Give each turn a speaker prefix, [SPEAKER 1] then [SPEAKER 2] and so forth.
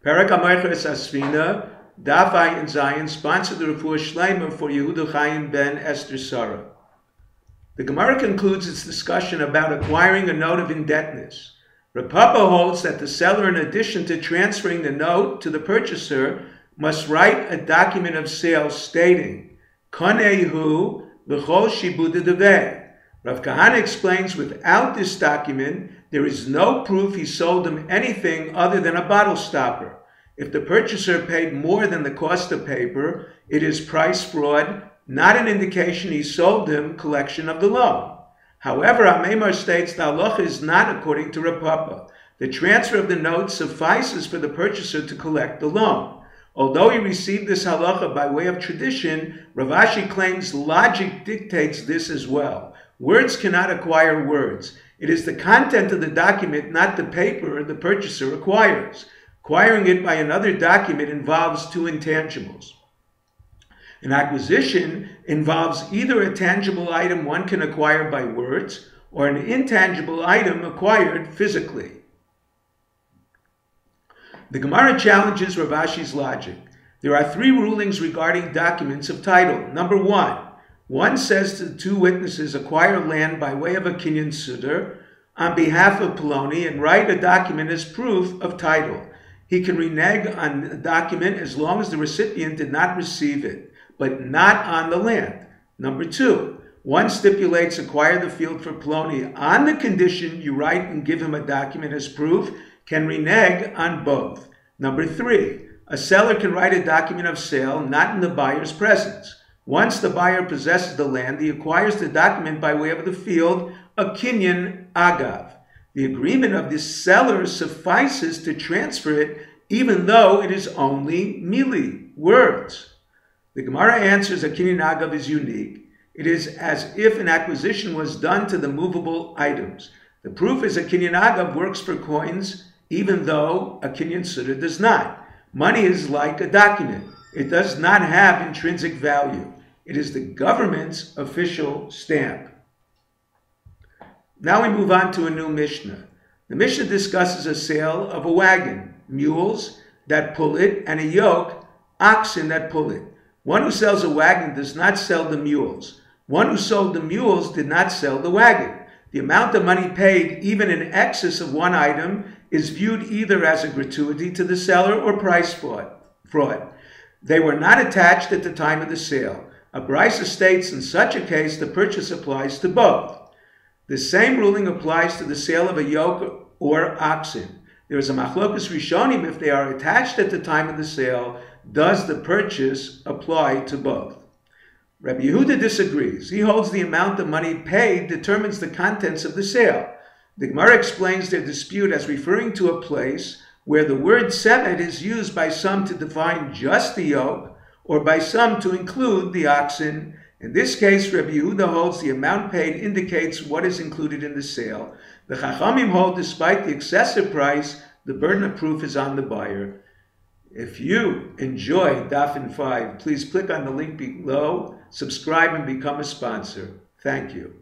[SPEAKER 1] Perek HaMoicher es Asfina, Daf Ayin Zayin, sponsored the Refuah Shleima for Yehuda Chaim ben Esther Sarah. The Gemara concludes its discussion about acquiring a note of indebtedness. Rav Papa holds that the seller, in addition to transferring the note to the purchaser, must write a document of sale stating, Konehu v'chol shibuda devei. Rav Kahana explains without this document, there is no proof he sold him anything other than a bottle stopper. If the purchaser paid more than the cost of paper, it is price fraud, not an indication he sold him collection of the loan. However, Amemar states the halacha is not according to Rav Papa. The transfer of the note suffices for the purchaser to collect the loan. Although he received this halacha by way of tradition, Rav Ashi claims logic dictates this as well. Words cannot acquire words. It is the content of the document, not the paper, the purchaser acquires. Acquiring it by another document involves two intangibles. An acquisition involves either a tangible item one can acquire by words or an intangible item acquired physically. The Gemara challenges Rav Ashi's logic. There are three rulings regarding documents of title. Number one says to the two witnesses, acquire land by way of a kinyan sudar on behalf of Poloni and write a document as proof of title. He can renege on the document as long as the recipient did not receive it, but not on the land. Number two, one stipulates acquire the field for Poloni on the condition you write and give him a document as proof, can renege on both. Number three, a seller can write a document of sale not in the buyer's presence. Once the buyer possesses the land, he acquires the document by way of the field, a kinyan agav. The agreement of the seller suffices to transfer it, even though it is only mili, words. The Gemara answers a kinyan agav is unique. It is as if an acquisition was done to the movable items. The proof is a kinyan agav works for coins, even though a kinyan sudar does not. Money is like a document. It does not have intrinsic value. It is the government's official stamp. Now we move on to a new Mishnah. The Mishnah discusses a sale of a wagon, mules that pull it, and a yoke, oxen that pull it. One who sells a wagon does not sell the mules. One who sold the mules did not sell the wagon. The amount of money paid, even in excess of one item, is viewed either as a gratuity to the seller or price fraud. They were not attached at the time of the sale. A brisa states in such a case the purchase applies to both. The same ruling applies to the sale of a yoke or oxen. There is a machlokas rishonim if they are attached at the time of the sale. Does the purchase apply to both? Rabbi Yehuda disagrees. He holds the amount of money paid determines the contents of the sale. The Gemara explains their dispute as referring to a place where the word semed is used by some to define just the yoke, or by some to include the oxen. In this case, Rabbi Yehuda holds the amount paid indicates what is included in the sale. The Chachamim hold, despite the excessive price, the burden of proof is on the buyer. If you enjoy Daf 5, please click on the link below, subscribe, and become a sponsor. Thank you.